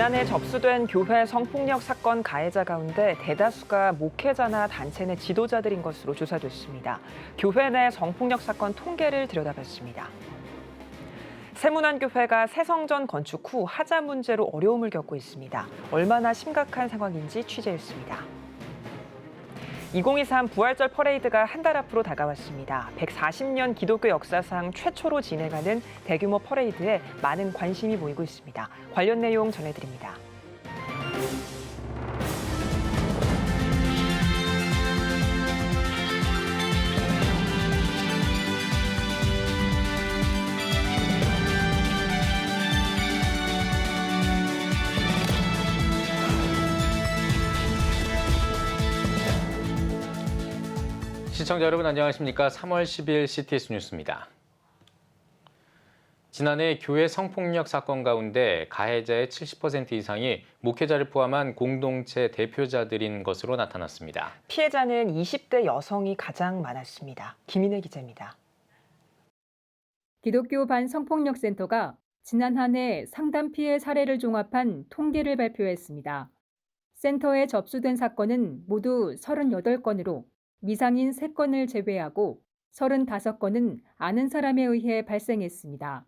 지난해 접수된 교회 성폭력 사건 가해자 가운데 대다수가 목회자나 단체 내 지도자들인 것으로 조사됐습니다. 교회 내 성폭력 사건 통계를 들여다봤습니다. 세문안교회가 새성전 건축 후 하자 문제로 어려움을 겪고 있습니다. 얼마나 심각한 상황인지 취재했습니다. 2023 부활절 퍼레이드가 한 달 앞으로 다가왔습니다. 140년 기독교 역사상 최초로 진행하는 대규모 퍼레이드에 많은 관심이 모이고 있습니다. 관련 내용 전해드립니다. 시청자 여러분 안녕하십니까? 3월 10일 CTS 뉴스입니다. 지난해 교회 성폭력 사건 가운데 가해자의 70% 이상이 목회자를 포함한 공동체 대표자들인 것으로 나타났습니다. 피해자는 20대 여성이 가장 많았습니다. 김인혜 기자입니다. 기독교 반성폭력센터가 지난 한 해 상담 피해 사례를 종합한 통계를 발표했습니다. 센터에 접수된 사건은 모두 38건으로 미상인 3건을 제외하고 35건은 아는 사람에 의해 발생했습니다.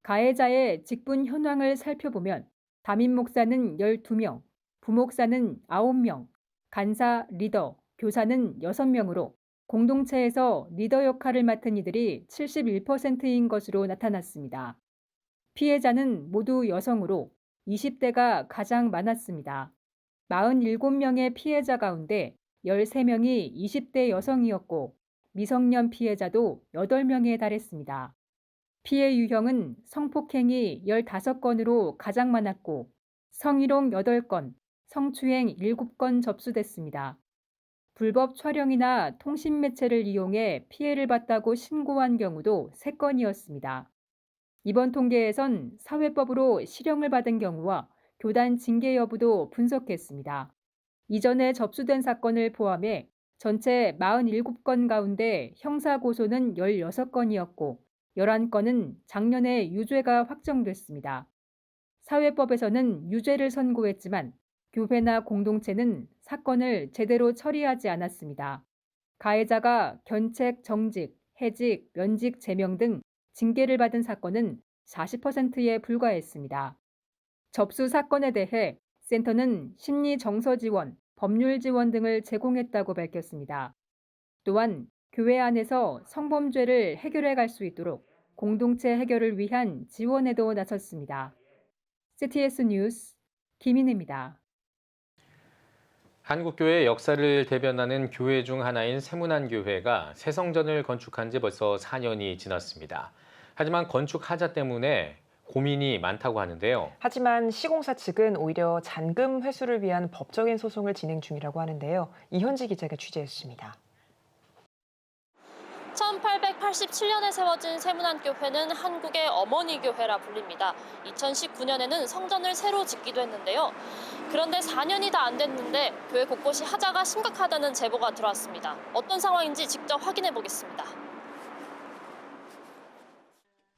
가해자의 직분 현황을 살펴보면 담임 목사는 12명, 부목사는 9명, 간사, 리더, 교사는 6명으로 공동체에서 리더 역할을 맡은 이들이 71%인 것으로 나타났습니다. 피해자는 모두 여성으로 20대가 가장 많았습니다. 47명의 피해자 가운데 13명이 20대 여성이었고 미성년 피해자도 8명에 달했습니다. 피해 유형은 성폭행이 15건으로 가장 많았고 성희롱 8건, 성추행 7건 접수됐습니다. 불법 촬영이나 통신 매체를 이용해 피해를 봤다고 신고한 경우도 3건이었습니다. 이번 통계에선 사회법으로 실형을 받은 경우와 교단 징계 여부도 분석했습니다. 이전에 접수된 사건을 포함해 전체 47건 가운데 형사 고소는 16건이었고 11건은 작년에 유죄가 확정됐습니다. 사회법에서는 유죄를 선고했지만 교회나 공동체는 사건을 제대로 처리하지 않았습니다. 가해자가 견책, 정직, 해직, 면직, 제명 등 징계를 받은 사건은 40%에 불과했습니다. 접수 사건에 대해 센터는 심리 정서 지원, 법률 지원 등을 제공했다고 밝혔습니다. 또한 교회 안에서 성범죄를 해결해 갈 수 있도록 공동체 해결을 위한 지원에도 나섰습니다. CTS 뉴스 김인혜입니다. 한국교회의 역사를 대변하는 교회 중 하나인 세문안교회가 새성전을 건축한 지 벌써 4년이 지났습니다. 하지만 건축 하자 때문에 고민이 많다고 하는데요. 하지만 시공사 측은 오히려 잔금 회수를 위한 법적인 소송을 진행 중이라고 하는데요. 이현지 기자가 취재했습니다. 1887년에 세워진 세문안교회는 한국의 어머니 교회라 불립니다. 2019년에는 성전을 새로 짓기도 했는데요. 그런데 4년이 다 안 됐는데 교회 곳곳이 하자가 심각하다는 제보가 들어왔습니다. 어떤 상황인지 직접 확인해 보겠습니다.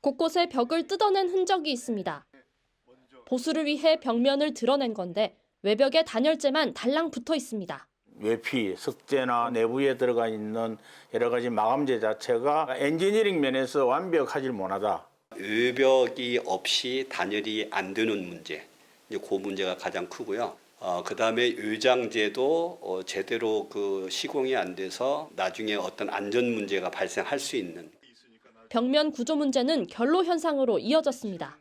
곳곳에 벽을 뜯어낸 흔적이 있습니다. 보수를 위해 벽면을 드러낸 건데 외벽에 단열재만 달랑 붙어 있습니다. 외피, 석재나 내부에 들어가 있는 여러 가지 마감재 자체가 엔지니어링 면에서 완벽하지 못하다. 외벽이 없이 단열이 안 되는 문제, 이제 그 문제가 가장 크고요. 그다음에 외장재도 제대로 시공이 안 돼서 나중에 어떤 안전 문제가 발생할 수 있는. 벽면 구조 문제는 결로 현상으로 이어졌습니다.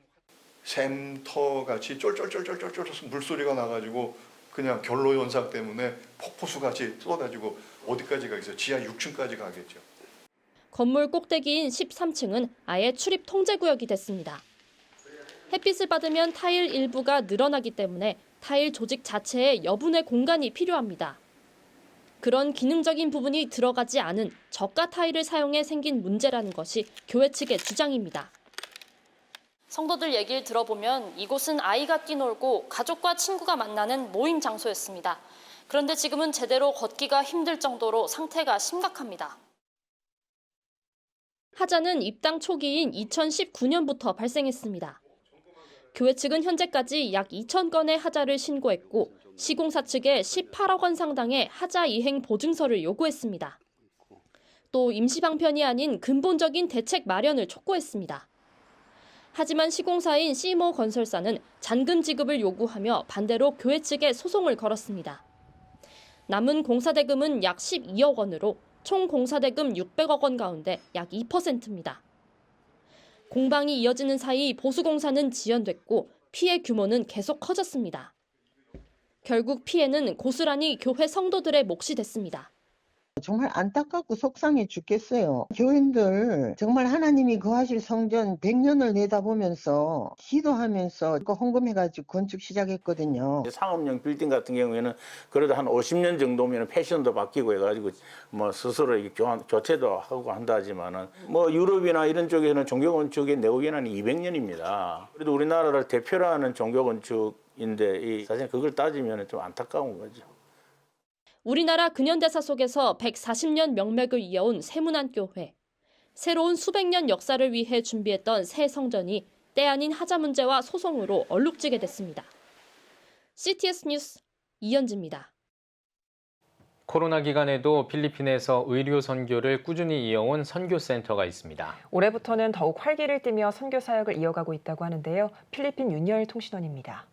샘터 같이 쫄쫄쫄쫄쫄 물소리가 나가지고 그냥 결로 현상 때문에 폭포수 같이 쏟아지고 어디까지 가겠어요? 지하 6층까지 가겠죠. 건물 꼭대기인 13층은 아예 출입 통제 구역이 됐습니다. 햇빛을 받으면 타일 일부가 늘어나기 때문에 타일 조직 자체에 여분의 공간이 필요합니다. 그런 기능적인 부분이 들어가지 않은 저가 타일을 사용해 생긴 문제라는 것이 교회 측의 주장입니다. 성도들 얘기를 들어보면 이곳은 아이가 뛰놀고 가족과 친구가 만나는 모임 장소였습니다. 그런데 지금은 제대로 걷기가 힘들 정도로 상태가 심각합니다. 하자는 입당 초기인 2019년부터 발생했습니다. 교회 측은 현재까지 약 2,000건의 하자를 신고했고 시공사 측에 18억 원 상당의 하자 이행 보증서를 요구했습니다. 또 임시 방편이 아닌 근본적인 대책 마련을 촉구했습니다. 하지만 시공사인 시모 건설사는 잔금 지급을 요구하며 반대로 교회 측에 소송을 걸었습니다. 남은 공사대금은 약 12억 원으로 총 공사대금 600억 원 가운데 약 2%입니다. 공방이 이어지는 사이 보수공사는 지연됐고 피해 규모는 계속 커졌습니다. 결국 피해는 고스란히 교회 성도들의 몫이 됐습니다. 정말 안타깝고 속상해 죽겠어요. 교인들 정말 하나님이 거하실 성전 100년을 내다보면서 기도하면서 헌금해가지고 건축 시작했거든요. 상업용 빌딩 같은 경우에는 그래도 한 50년 정도면 패션도 바뀌고 해가지고 뭐 스스로 이렇게 교체도 하고 한다지만은 뭐 유럽이나 이런 쪽에는 종교건축의 내후기간이 200년입니다. 그래도 우리나라를 대표로 하는 종교건축인데 사실 그걸 따지면 좀 안타까운 거죠. 우리나라 근현대사 속에서 140년 명맥을 이어온 세문안교회. 새로운 수백 년 역사를 위해 준비했던 새 성전이 때 아닌 하자 문제와 소송으로 얼룩지게 됐습니다. CTS 뉴스 이현지입니다. 코로나 기간에도 필리핀에서 의료 선교를 꾸준히 이어온 선교센터가 있습니다. 올해부터는 더욱 활기를 띠며 선교 사역을 이어가고 있다고 하는데요. 필리핀 윤열 통신원입니다.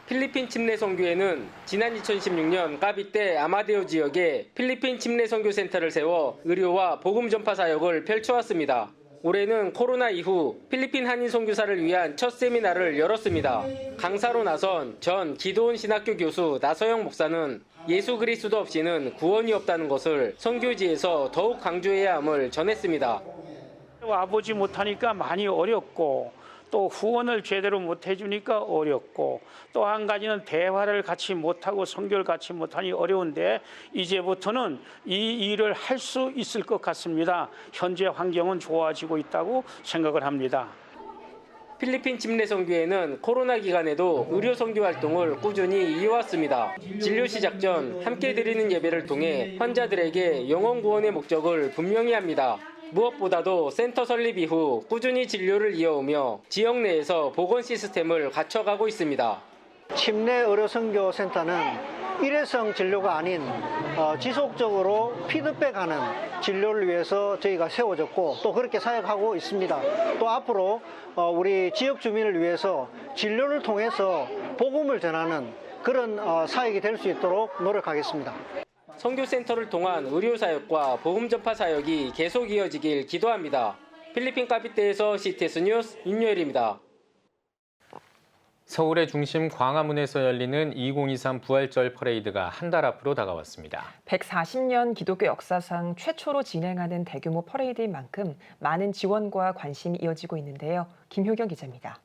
필리핀 침례 선교회는 지난 2016년 까비떼 아마데오 지역에 필리핀 침례 선교센터를 세워 의료와 복음 전파 사역을 펼쳐왔습니다. 올해는 코로나 이후 필리핀 한인 선교사를 위한 첫 세미나를 열었습니다. 강사로 나선 전 기도원 신학교 교수 나서영 목사는 예수 그리스도 없이는 구원이 없다는 것을 선교지에서 더욱 강조해야 함을 전했습니다. 와보지 못하니까 많이 어렵고 또 후원을 제대로 못 해주니까 어렵고 또 한 가지는 대화를 같이 못하고 선교를 같이 못하니 어려운데 이제부터는 이 일을 할 수 있을 것 같습니다. 현재 환경은 좋아지고 있다고 생각을 합니다. 필리핀 침례 선교회는 코로나 기간에도 의료 선교 활동을 꾸준히 이어왔습니다. 진료 시작 전 함께 드리는 예배를 통해 환자들에게 영혼 구원의 목적을 분명히 합니다. 무엇보다도 센터 설립 이후 꾸준히 진료를 이어오며 지역 내에서 보건 시스템을 갖춰가고 있습니다. 침례 의료선교센터는 일회성 진료가 아닌 지속적으로 피드백하는 진료를 위해서 저희가 세워졌고 또 그렇게 사역하고 있습니다. 또 앞으로 우리 지역 주민을 위해서 진료를 통해서 복음을 전하는 그런 사역이 될 수 있도록 노력하겠습니다. 선교센터를 통한 의료사역과 복음 전파 사역이 계속 이어지길 기도합니다. 필리핀 까비떼에서 CTS 뉴스 윤여일입니다. 서울의 중심 광화문에서 열리는 2023 부활절 퍼레이드가 한 달 앞으로 다가왔습니다. 140년 기독교 역사상 최초로 진행하는 대규모 퍼레이드인 만큼 많은 지원과 관심이 이어지고 있는데요. 김효경 기자입니다.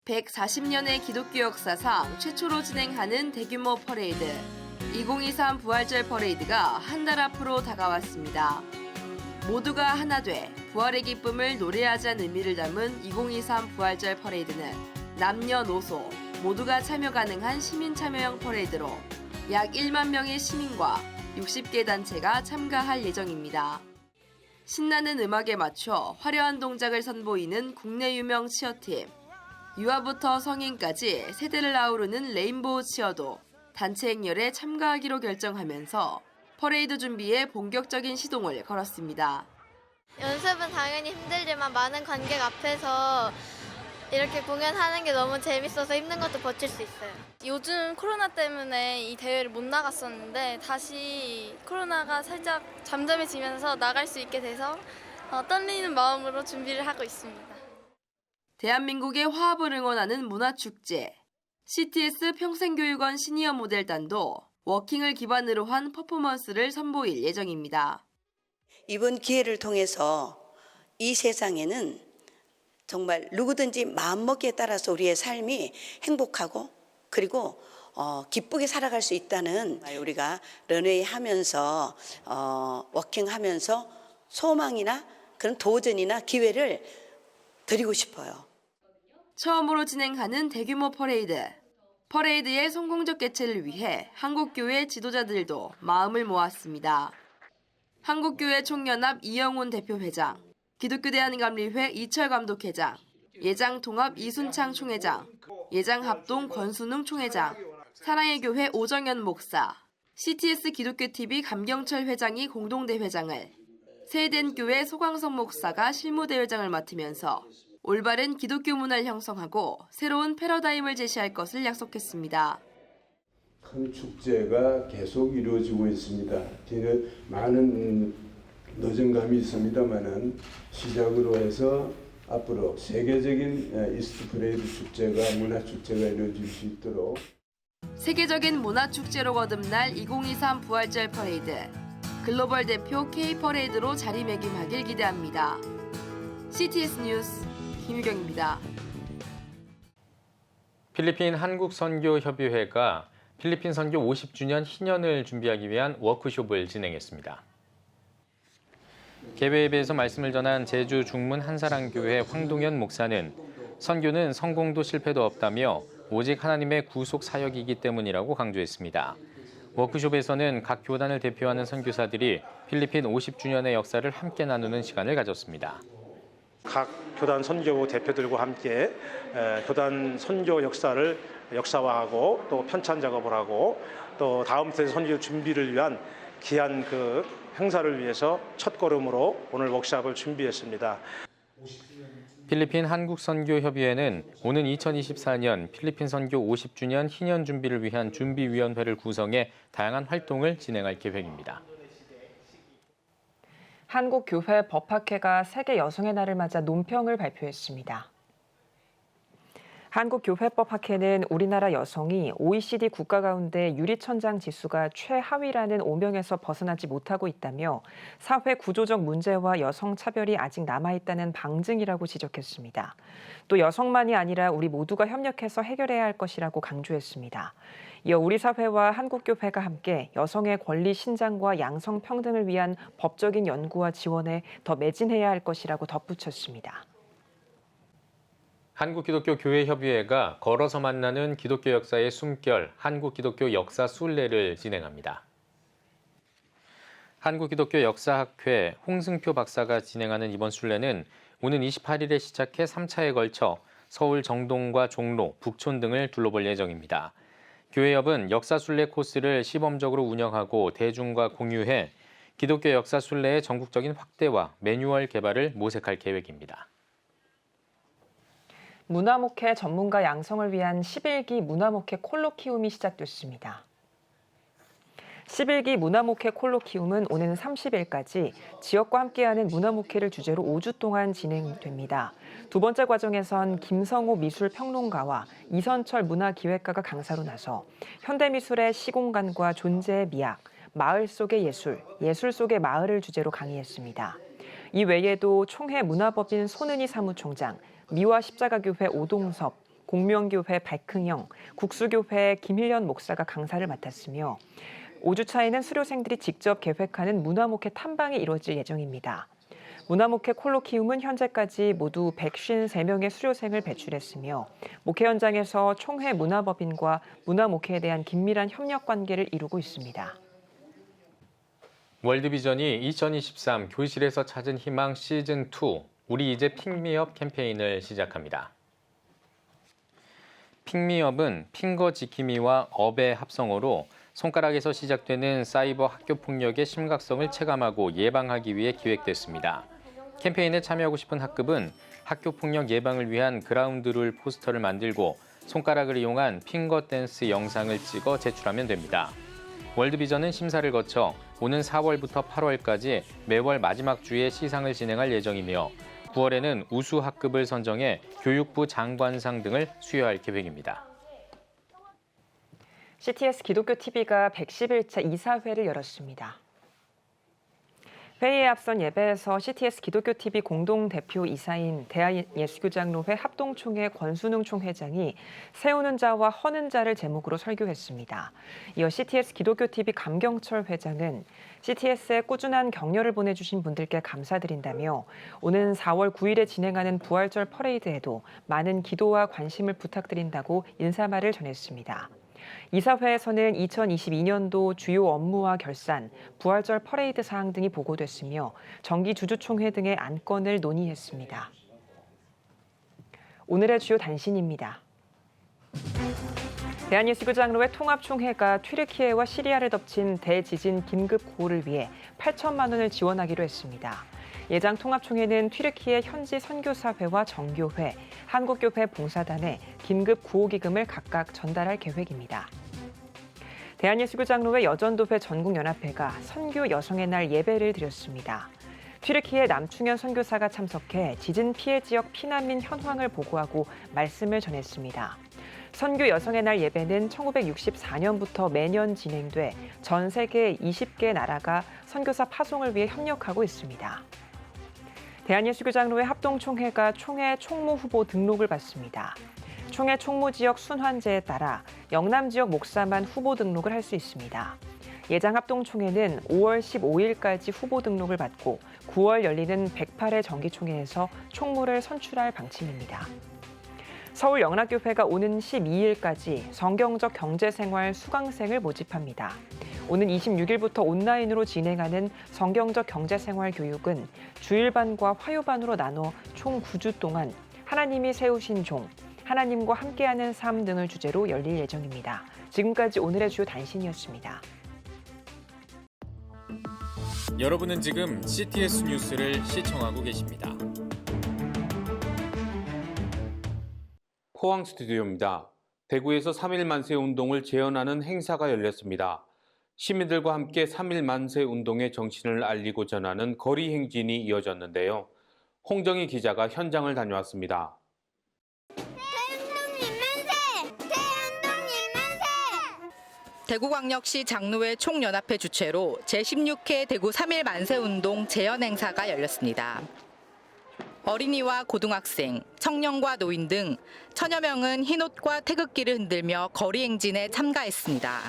140년의 기독교 역사상 최초로 진행하는 대규모 퍼레이드. 2023 부활절 퍼레이드가 한 달 앞으로 다가왔습니다. 모두가 하나 돼 부활의 기쁨을 노래하자는 의미를 담은 2023 부활절 퍼레이드는 남녀노소 모두가 참여 가능한 시민 참여형 퍼레이드로 약 1만 명의 시민과 60개 단체가 참가할 예정입니다. 신나는 음악에 맞춰 화려한 동작을 선보이는 국내 유명 치어팀, 유아부터 성인까지 세대를 아우르는 레인보우 치어도 단체 행렬에 참가하기로 결정하면서 퍼레이드 준비에 본격적인 시동을 걸었습니다. 연습은 당연히 힘들지만 많은 관객 앞에서 이렇게 공연하는 게 너무 재밌어서 힘든 것도 버틸 수 있어요. 요즘 코로나 때문에 이 대회를 못 나갔었는데 다시 코로나가 살짝 잠잠해지면서 나갈 수 있게 돼서 떨리는 마음으로 준비를 하고 있습니다. 대한민국의 화합을 응원하는 문화축제. CTS 평생교육원 시니어 모델단도 워킹을 기반으로 한 퍼포먼스를 선보일 예정입니다. 이번 기회를 통해서 이 세상에는 정말 누구든지 마음먹기에 따라서 우리의 삶이 행복하고 그리고 기쁘게 살아갈 수 있다는 우리가 런웨이 하면서 워킹하면서 소망이나 그런 도전이나 기회를 드리고 싶어요. 처음으로 진행하는 대규모 퍼레이드. 퍼레이드의 성공적 개최를 위해 한국교회 지도자들도 마음을 모았습니다. 한국교회 총연합 이영훈 대표회장, 기독교대한감리회 이철 감독회장, 예장통합 이순창 총회장, 예장합동 권순웅 총회장, 사랑의 교회 오정현 목사, CTS 기독교TV 감경철 회장이 공동대회장을, 세덴교회 소광성 목사가 실무대회장을 맡으면서 올바른 기독교 문화를 형성하고 새로운 패러다임을 제시할 것을 약속했습니다. 큰 축제가 계속 이루어지고 있습니다. 뒤는 많은 늦은 감이 있습니다만은 시작으로 해서 앞으로 세계적인 이스트 프레이드 축제가 문화 축제가 이루어질 수 있도록 세계적인 문화 축제로 거듭날 2023 부활절 퍼레이드. 글로벌 대표 K 퍼레이드로 자리매김하길 기대합니다. CTS 뉴스 김유경입니다. 필리핀 한국선교협의회가 필리핀 선교 50주년 희년을 준비하기 위한 워크숍을 진행했습니다. 개회에 말씀을 전한 제주 중문 한사랑교회 황동현 목사는 선교는 성공도 실패도 없다며 오직 하나님의 구속 사역이기 때문이라고 강조했습니다. 워크숍에서는 각 교단을 대표하는 선교사들이 필리핀 50주년의 역사를 함께 나누는 시간을 가졌습니다. 각 교단 선교 대표들과 함께 교단 선교 역사를 역사화하고 또 편찬 작업을 하고 또 다음 세대 선교 준비를 위한 귀한 그 행사를 위해서 첫걸음으로 오늘 워크숍을 준비했습니다. 필리핀 한국선교협의회는 오는 2024년 필리핀 선교 50주년 희년 준비를 위한 준비위원회를 구성해 다양한 활동을 진행할 계획입니다. 한국교회 법학회가 세계 여성의 날을 맞아 논평을 발표했습니다. 한국교회법학회는 우리나라 여성이 OECD 국가 가운데 유리천장 지수가 최하위라는 오명에서 벗어나지 못하고 있다며 사회 구조적 문제와 여성 차별이 아직 남아있다는 방증이라고 지적했습니다. 또 여성만이 아니라 우리 모두가 협력해서 해결해야 할 것이라고 강조했습니다. 이어 우리 사회와 한국교회가 함께 여성의 권리 신장과 양성 평등을 위한 법적인 연구와 지원에 더 매진해야 할 것이라고 덧붙였습니다. 한국기독교교회협의회가 걸어서 만나는 기독교 역사의 숨결, 한국기독교 역사 순례를 진행합니다. 한국기독교 역사학회 홍승표 박사가 진행하는 이번 순례는 오는 28일에 시작해 3차에 걸쳐 서울 정동과 종로, 북촌 등을 둘러볼 예정입니다. 교회협은 역사 순례 코스를 시범적으로 운영하고 대중과 공유해 기독교 역사 순례의 전국적인 확대와 매뉴얼 개발을 모색할 계획입니다. 문화목회 전문가 양성을 위한 11기 문화목회 콜로키움이 시작됐습니다. 11기 문화목회 콜로키움은 오는 30일까지 지역과 함께하는 문화목회를 주제로 5주 동안 진행됩니다. 두 번째 과정에선 김성호 미술평론가와 이선철 문화기획가가 강사로 나서 현대미술의 시공간과 존재의 미학, 마을 속의 예술, 예술 속의 마을을 주제로 강의했습니다. 이 외에도 총회 문화법인 손은희 사무총장, 미화 십자가교회 오동섭, 공명교회 박흥영, 국수교회 김일련 목사가 강사를 맡았으며 5주 차에는 수료생들이 직접 계획하는 문화목회 탐방이 이루어질 예정입니다. 문화목회 콜로키움은 현재까지 모두 153명의 수료생을 배출했으며 목회 현장에서 총회 문화법인과 문화목회에 대한 긴밀한 협력 관계를 이루고 있습니다. 월드비전이 2023 교실에서 찾은 희망 시즌2 우리 이제 핑미업 캠페인을 시작합니다. 핑미업은 핑거 지킴이와 업의 합성어로 손가락에서 시작되는 사이버 학교 폭력의 심각성을 체감하고 예방하기 위해 기획됐습니다. 캠페인에 참여하고 싶은 학급은 학교 폭력 예방을 위한 그라운드 룰 포스터를 만들고 손가락을 이용한 핑거 댄스 영상을 찍어 제출하면 됩니다. 월드비전은 심사를 거쳐 오는 4월부터 8월까지 매월 마지막 주에 시상을 진행할 예정이며 9월에는 우수 학급을 선정해 교육부 장관상 등을 수여할 계획입니다. CTS 기독교TV가 111차 이사회를 열었습니다. 회의에 앞선 예배에서 CTS 기독교TV 공동대표 이사인 대한예수교장로회 합동총회 권순웅 총회장이 세우는 자와 허는 자를 제목으로 설교했습니다. 이어 CTS 기독교TV 감경철 회장은 CTS에 꾸준한 격려를 보내주신 분들께 감사드린다며 오는 4월 9일에 진행하는 부활절 퍼레이드에도 많은 기도와 관심을 부탁드린다고 인사말을 전했습니다. 이사회에서는 2022년도 주요 업무와 결산, 부활절 퍼레이드 사항 등이 보고됐으며 정기 주주총회 등의 안건을 논의했습니다. 오늘의 주요 단신입니다. 대한뉴스장로회 통합총회가 튀르키예와 시리아를 덮친 대지진 긴급 구호를 위해 8천만 원을 지원하기로 했습니다. 예장 통합총회는 튀르키예 현지 선교사회와 정교회, 한국교회 봉사단에 긴급 구호기금을 각각 전달할 계획입니다. 대한예수교장로회 여전도회 전국연합회가 선교 여성의 날 예배를 드렸습니다. 튀르키예 남충현 선교사가 참석해 지진 피해 지역 피난민 현황을 보고하고 말씀을 전했습니다. 선교 여성의 날 예배는 1964년부터 매년 진행돼 전 세계 20개 나라가 선교사 파송을 위해 협력하고 있습니다. 대한예수교장로회 합동총회가 총회 총무 후보 등록을 받습니다. 총회 총무 지역 순환제에 따라 영남 지역 목사만 후보 등록을 할 수 있습니다. 예장 합동총회는 5월 15일까지 후보 등록을 받고 9월 열리는 108회 정기총회에서 총무를 선출할 방침입니다. 서울영락교회가 오는 12일까지 성경적 경제생활 수강생을 모집합니다. 오는 26일부터 온라인으로 진행하는 성경적 경제생활 교육은 주일반과 화요반으로 나눠 총 9주 동안 하나님이 세우신 종, 하나님과 함께하는 삶 등을 주제로 열릴 예정입니다. 지금까지 오늘의 주요 단신이었습니다. 여러분은 지금 CTS 뉴스를 시청하고 계십니다. 포항 스튜디오입니다. 대구에서 3일 만세 운동을 재현하는 행사가 열렸습니다. 시민들과 함께 3일 만세 운동의 정신을 알리고 전하는 거리 행진이 이어졌는데요. 홍정희 기자가 현장을 다녀왔습니다. 대구광역시 장로회 총연합회 주최로 제16회 대구 3일 만세운동 재현 행사가 열렸습니다. 어린이와 고등학생, 청년과 노인 등 천여 명은 흰옷과 태극기를 흔들며 거리 행진에 참가했습니다.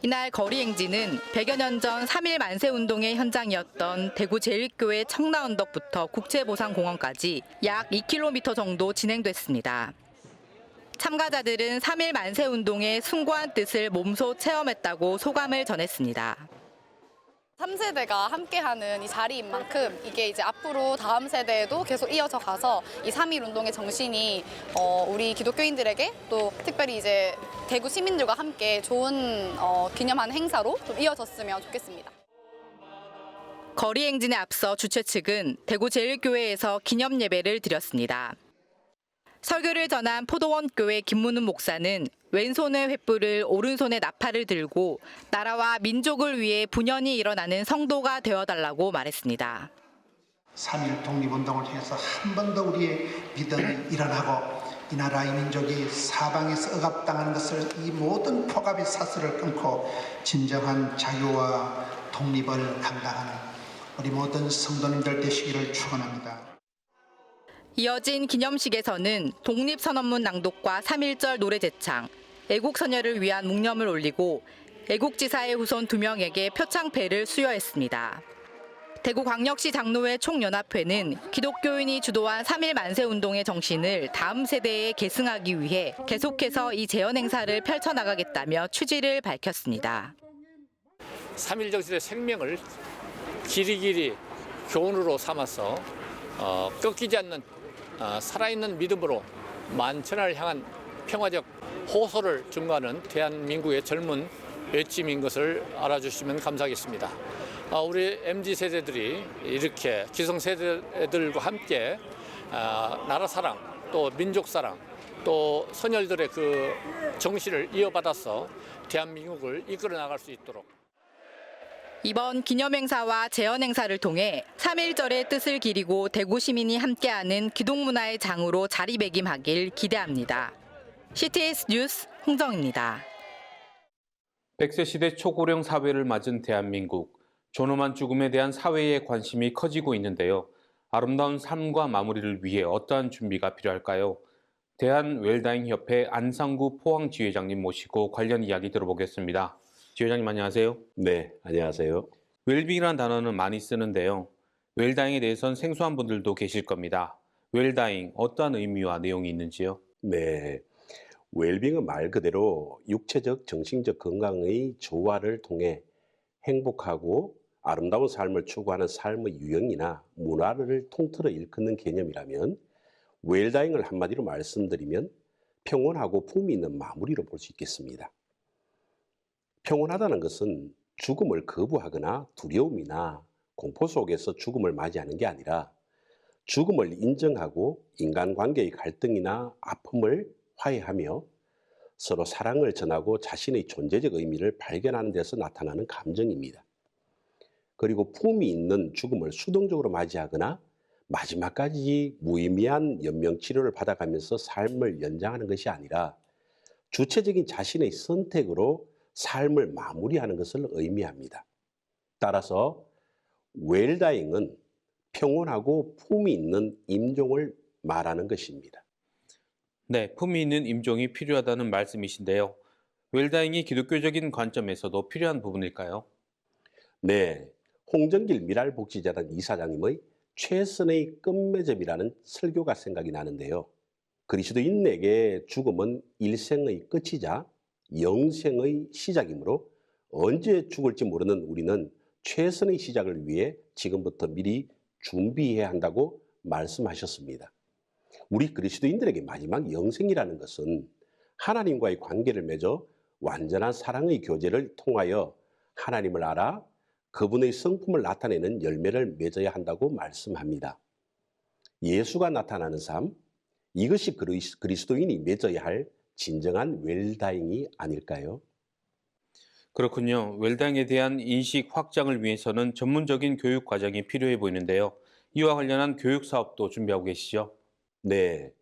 이날 거리 행진은 100여 년 전 3일 만세운동의 현장이었던 대구 제1교회 청라언덕부터 국제보상공원까지 약 2km 정도 진행됐습니다. 참가자들은 3일 만세운동의 숭고한 뜻을 몸소 체험했다고 소감을 전했습니다. 3세대가 함께하는 이 자리인 만큼 이게 이제 앞으로 다음 세대에도 계속 이어져 가서 이 3.1 운동의 정신이 우리 기독교인들에게 또 특별히 이제 대구 시민들과 함께 좋은 기념하는 행사로 좀 이어졌으면 좋겠습니다. 거리 행진에 앞서 주최 측은 대구 제1교회에서 기념 예배를 드렸습니다. 설교를 전한 포도원교회 김문훈 목사는 왼손에 횃불을 오른손에 나팔을 들고 나라와 민족을 위해 분연히 일어나는 성도가 되어달라고 말했습니다. 3.1 독립운동을 통해서 한 번 더 우리의 믿음이 일어나고 이 나라 이 민족이 사방에서 억압당하는 것을 이 모든 폭압의 사슬을 끊고 진정한 자유와 독립을 감당하는 우리 모든 성도님들 되시기를 축원합니다. 이어진 기념식에서는 독립선언문 낭독과 3.1절 노래 제창, 애국선열을 위한 묵념을 올리고 애국지사의 후손 2명에게 표창패를 수여했습니다. 대구광역시 장로회 총연합회는 기독교인이 주도한 3.1 만세운동의 정신을 다음 세대에 계승하기 위해 계속해서 이 재현 행사를 펼쳐나가겠다며 취지를 밝혔습니다. 3.1 정신의 생명을 길이길이 교훈으로 삼아서 꺾이지 않는 살아있는 믿음으로 만천하를 향한 평화적 호소를 증거하는 대한민국의 젊은 외침인 것을 알아주시면 감사하겠습니다. 우리 MZ세대들이 이렇게 기성세대들과 함께 나라 사랑, 또 민족 사랑, 또 선열들의 그 정신을 이어받아서 대한민국을 이끌어 나갈 수 있도록 이번 기념행사와 재현행사를 통해 3.1절의 뜻을 기리고 대구 시민이 함께하는 기독문화의 장으로 자리매김하길 기대합니다. CTS 뉴스 홍정입니다. 100세 시대 초고령 사회를 맞은 대한민국. 존엄한 죽음에 대한 사회의 관심이 커지고 있는데요. 아름다운 삶과 마무리를 위해 어떠한 준비가 필요할까요? 대한웰다잉협회 안상구 포항 지회장님 모시고 관련 이야기 들어보겠습니다. 지회장님 안녕하세요. 네, 안녕하세요. 웰빙이라는 단어는 많이 쓰는데요. 웰다잉에 대해서는 생소한 분들도 계실 겁니다. 웰다잉, 어떠한 의미와 내용이 있는지요? 네, 웰빙은 말 그대로 육체적, 정신적 건강의 조화를 통해 행복하고 아름다운 삶을 추구하는 삶의 유형이나 문화를 통틀어 일컫는 개념이라면 웰다잉을 한마디로 말씀드리면 평온하고 품위 있는 마무리로 볼 수 있겠습니다. 평온하다는 것은 죽음을 거부하거나 두려움이나 공포 속에서 죽음을 맞이하는 게 아니라 죽음을 인정하고 인간관계의 갈등이나 아픔을 화해하며 서로 사랑을 전하고 자신의 존재적 의미를 발견하는 데서 나타나는 감정입니다. 그리고 품위 있는 죽음을 수동적으로 맞이하거나 마지막까지 무의미한 연명치료를 받아가면서 삶을 연장하는 것이 아니라 주체적인 자신의 선택으로 삶을 마무리하는 것을 의미합니다. 따라서 웰다잉은 평온하고 품위 있는 임종을 말하는 것입니다. 네, 품위 있는 임종이 필요하다는 말씀이신데요. 웰다잉이 기독교적인 관점에서도 필요한 부분일까요? 네, 홍정길 미랄복지재단 이사장님의 최선의 끝맺음이라는 설교가 생각이 나는데요. 그리스도인에게 죽음은 일생의 끝이자 영생의 시작이므로 언제 죽을지 모르는 우리는 최선의 시작을 위해 지금부터 미리 준비해야 한다고 말씀하셨습니다. 우리 그리스도인들에게 마지막 영생이라는 것은 하나님과의 관계를 맺어 완전한 사랑의 교제를 통하여 하나님을 알아 그분의 성품을 나타내는 열매를 맺어야 한다고 말씀합니다. 예수가 나타나는 삶, 이것이 그리스도인이 맺어야 할 진정한 웰다잉이 아닐까요? 그렇군요. 웰다잉에 대한 인식 확장을 위해서는 전문적인 교육 과정이 필요해 보이는데요. 이와 관련한 교육 사업도 준비하고 계시죠? 네,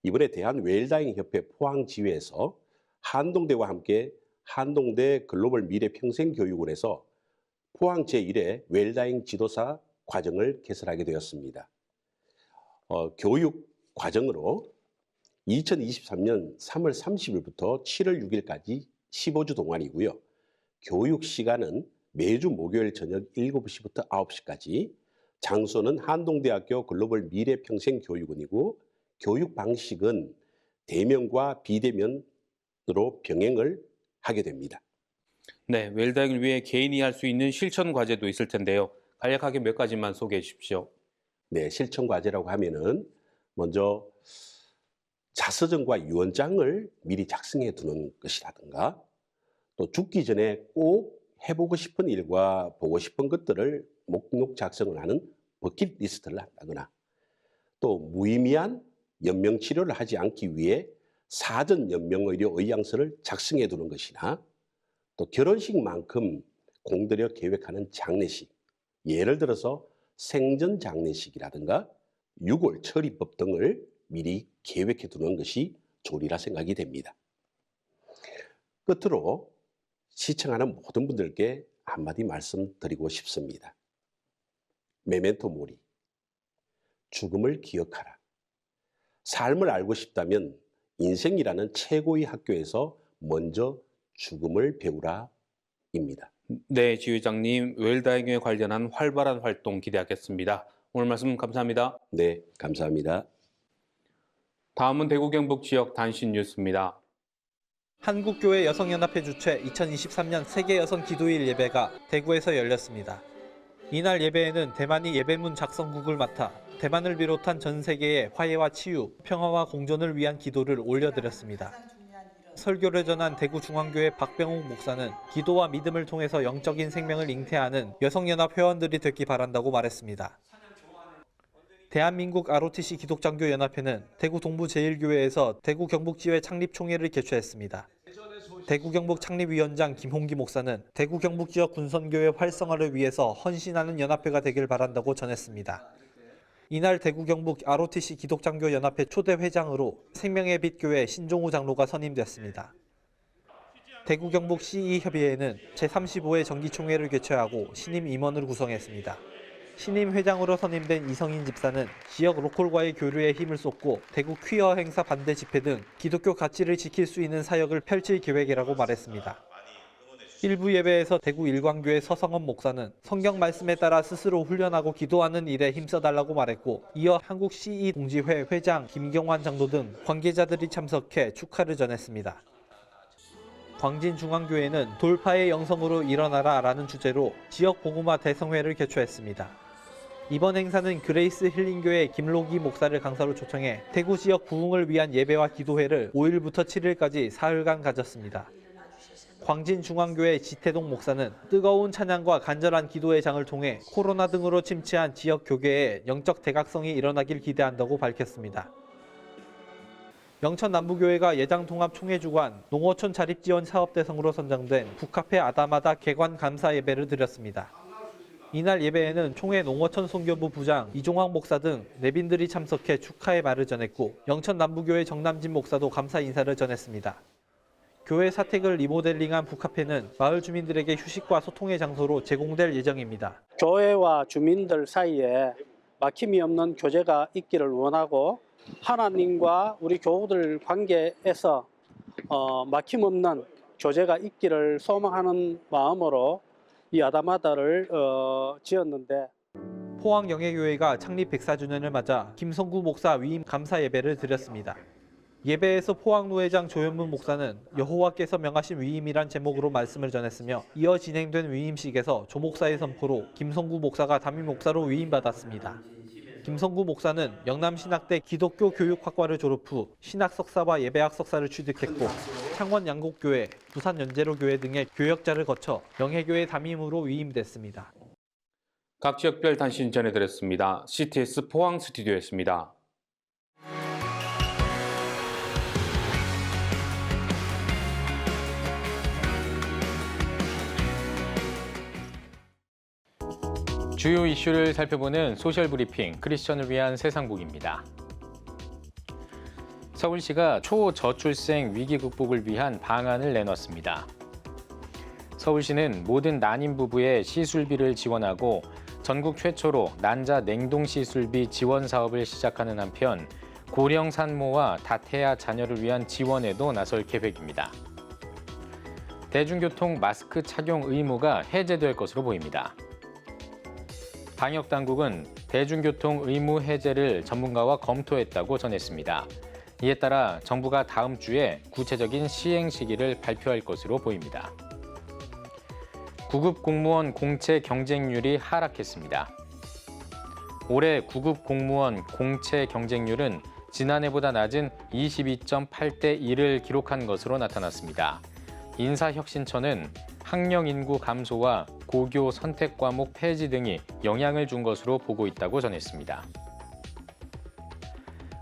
이번에 대한웰다잉협회 포항지회에서 한동대와 함께 한동대 글로벌 미래평생교육원에서 포항 제1회 웰다잉 지도사 과정을 개설하게 되었습니다. 교육 과정으로 2023년 3월 30일부터 7월 6일까지 15주 동안이고요. 교육 시간은 매주 목요일 저녁 7시부터 9시까지, 장소는 한동대학교 글로벌 미래평생교육원이고 교육 방식은 대면과 비대면으로 병행을 하게 됩니다. 네, 웰다잉을 위해 개인이 할 수 있는 실천 과제도 있을 텐데요. 간략하게 몇 가지만 소개해 주십시오. 네, 실천 과제라고 하면은 먼저 자서전과 유언장을 미리 작성해 두는 것이라든가, 또 죽기 전에 꼭 해보고 싶은 일과 보고 싶은 것들을 목록 작성을 하는 버킷리스트를 한다거나, 또 무의미한 연명치료를 하지 않기 위해 사전 연명의료 의향서를 작성해 두는 것이나, 또 결혼식만큼 공들여 계획하는 장례식, 예를 들어서 생전 장례식이라든가 유골 처리법 등을 미리 계획해 두는 것이 좋으리라 생각이 됩니다. 끝으로 시청하는 모든 분들께 한마디 말씀드리고 싶습니다. 메멘토 모리, 죽음을 기억하라. 삶을 알고 싶다면 인생이라는 최고의 학교에서 먼저 죽음을 배우라입니다. 네, 지회장님, 웰다잉에 관련한 활발한 활동 기대하겠습니다. 오늘 말씀 감사합니다. 네, 감사합니다. 다음은 대구 경북 지역 단신 뉴스입니다. 한국교회 여성연합회 주최 2023년 세계 여성 기도일 예배가 대구에서 열렸습니다. 이날 예배에는 대만이 예배문 작성국을 맡아 대만을 비롯한 전 세계의 화해와 치유, 평화와 공존을 위한 기도를 올려드렸습니다. 설교를 전한 대구중앙교회 박병옥 목사는 기도와 믿음을 통해서 영적인 생명을 잉태하는 여성연합 회원들이 됐기 바란다고 말했습니다. 대한민국 ROTC 기독장교연합회는 대구 동부제일교회에서 대구 경북지회 창립총회를 개최했습니다. 대구 경북 창립위원장 김홍기 목사는 대구 경북 지역 군선교회 활성화를 위해서 헌신하는 연합회가 되길 바란다고 전했습니다. 이날 대구 경북 ROTC 기독장교연합회 초대 회장으로 생명의 빛 교회 신종우 장로가 선임됐습니다. 대구 경북 CE협의회는 제35회 정기총회를 개최하고 신임 임원을 구성했습니다. 신임 회장으로 선임된 이성인 집사는 지역 로컬과의 교류에 힘을 쏟고 대구 퀴어 행사 반대 집회 등 기독교 가치를 지킬 수 있는 사역을 펼칠 계획이라고 말했습니다. 일부 예배에서 대구 일광교회 서성원 목사는 성경 말씀에 따라 스스로 훈련하고 기도하는 일에 힘써달라고 말했고, 이어 한국 CE 동지회 회장 김경환 장로 등 관계자들이 참석해 축하를 전했습니다. 광진중앙교회는 돌파의 영성으로 일어나라라는 주제로 지역 복음화 대성회를 개최했습니다. 이번 행사는 그레이스 힐링교회 김로기 목사를 강사로 초청해 대구 지역 부흥을 위한 예배와 기도회를 5일부터 7일까지 사흘간 가졌습니다. 광진중앙교회 지태동 목사는 뜨거운 찬양과 간절한 기도의 장을 통해 코로나 등으로 침체한 지역 교계에 영적 대각성이 일어나길 기대한다고 밝혔습니다. 영천남부교회가 예장통합총회주관 농어촌 자립지원 사업대상으로 선정된 북카페 아다마다 개관 감사 예배를 드렸습니다. 이날 예배에는 총회 농어촌 선교부 부장 이종황 목사 등 내빈들이 참석해 축하의 말을 전했고 영천남부교회 정남진 목사도 감사 인사를 전했습니다. 교회 사택을 리모델링한 북카페는 마을 주민들에게 휴식과 소통의 장소로 제공될 예정입니다. 교회와 주민들 사이에 막힘이 없는 교제가 있기를 원하고 하나님과 우리 교우들 관계에서 막힘 없는 교제가 있기를 소망하는 마음으로 이 아다마다를 지었는데 포항영예교회가 창립 104주년을 맞아 김성구 목사 위임 감사 예배를 드렸습니다. 예배에서 포항노회장 조현문 목사는 여호와께서 명하신 위임이란 제목으로 말씀을 전했으며 이어 진행된 위임식에서 조 목사의 선포로 김성구 목사가 담임 목사로 위임받았습니다. 김성구 목사는 영남신학대 기독교 교육학과를 졸업 후 신학 석사와 예배학 석사를 취득했고 창원 양곡교회, 부산 연제로교회 등의 교역자를 거쳐 영예교회 담임으로 위임됐습니다. 각 지역별 단신 전해드렸습니다. CTS 포항 스튜디오였습니다. 주요 이슈를 살펴보는 소셜 브리핑 크리스천을 위한 세상복입니다. 서울시가 초저출생 위기 극복을 위한 방안을 내놨습니다. 서울시는 모든 난임 부부의 시술비를 지원하고 전국 최초로 난자 냉동 시술비 지원 사업을 시작하는 한편 고령 산모와 다태아 자녀를 위한 지원에도 나설 계획입니다. 대중교통 마스크 착용 의무가 해제될 것으로 보입니다. 방역당국은 대중교통 의무 해제를 전문가와 검토했다고 전했습니다. 이에 따라 정부가 다음 주에 구체적인 시행 시기를 발표할 것으로 보입니다. 구급 공무원 공채 경쟁률이 하락했습니다. 올해 구급 공무원 공채 경쟁률은 지난해보다 낮은 22.8대 1을 기록한 것으로 나타났습니다. 인사혁신처는 학령 인구 감소와 고교 선택 과목 폐지 등이 영향을 준 것으로 보고 있다고 전했습니다.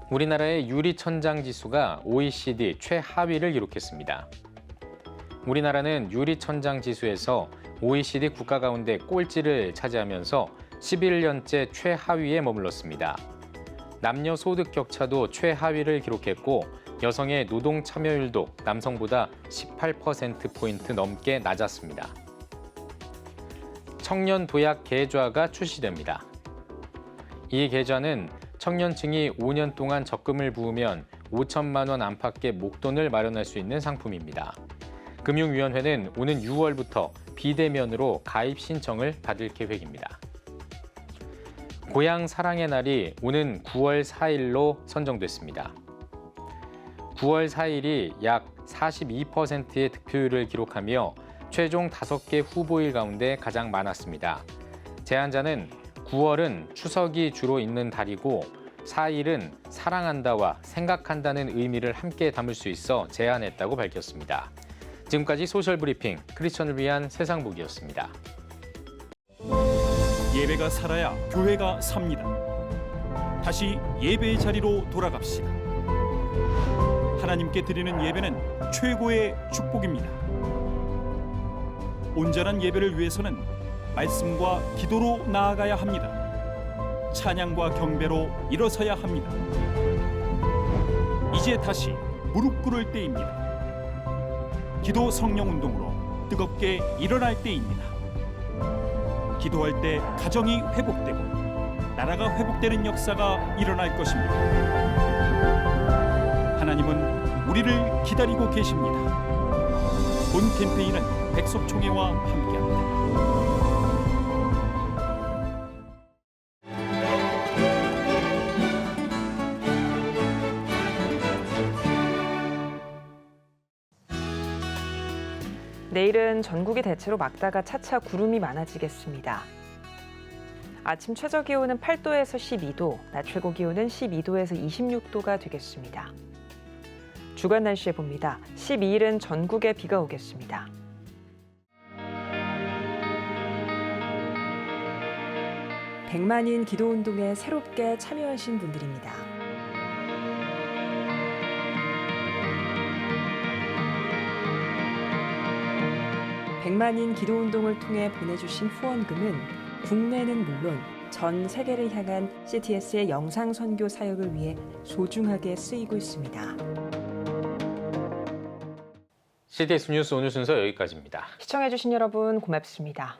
우리나라의 유리천장 지수가 OECD 최하위를 기록했습니다. 우리나라는 유리천장 지수에서 OECD 국가 가운데 꼴찌를 차지하면서 11년째 최하위에 머물렀습니다. 남녀 소득 격차도 최하위를 기록했고 여성의 노동 참여율도 남성보다 18%포인트 넘게 낮았습니다. 청년 도약 계좌가 출시됩니다. 이 계좌는 청년층이 5년 동안 적금을 부으면 5천만 원 안팎의 목돈을 마련할 수 있는 상품입니다. 금융위원회는 오는 6월부터 비대면으로 가입 신청을 받을 계획입니다. 고향 사랑의 날이 오는 9월 4일로 선정됐습니다. 9월 4일이 약 42%의 득표율을 기록하며 최종 5개 후보일 가운데 가장 많았습니다. 제안자는 9월은 추석이 주로 있는 달이고 4일은 사랑한다와 생각한다는 의미를 함께 담을 수 있어 제안했다고 밝혔습니다. 지금까지 소셜 브리핑 크리스천을 위한 세상복이었습니다. 예배가 살아야 교회가 삽니다. 다시 예배의 자리로 돌아갑시다. 하나님께 드리는 예배는 최고의 축복입니다. 온전한 예배를 위해서는 말씀과 기도로 나아가야 합니다. 찬양과 경배로 일어서야 합니다. 이제 다시 무릎 꿇을 때입니다. 기도 성령 운동으로 뜨겁게 일어날 때입니다. 기도할 때 가정이 회복되고 나라가 회복되는 역사가 일어날 것입니다. 하나님은 우리를 기다리고 계십니다. 본 캠페인은 백석총회와 함께합니다. 내일은 전국이 대체로 맑다가 차차 구름이 많아지겠습니다. 아침 최저 기온은 8도에서 12도, 낮 최고 기온은 12도에서 26도가 되겠습니다. 주간 날씨에 봅니다. 12일은 전국에 비가 오겠습니다. 백만인 기도운동에 새롭게 참여하신 분들입니다. 백만인 기도운동을 통해 보내주신 후원금은 국내는 물론 전 세계를 향한 CTS의 영상 선교 사역을 위해 소중하게 쓰이고 있습니다. CTS 뉴스 오늘 순서 여기까지입니다. 시청해주신 여러분 고맙습니다.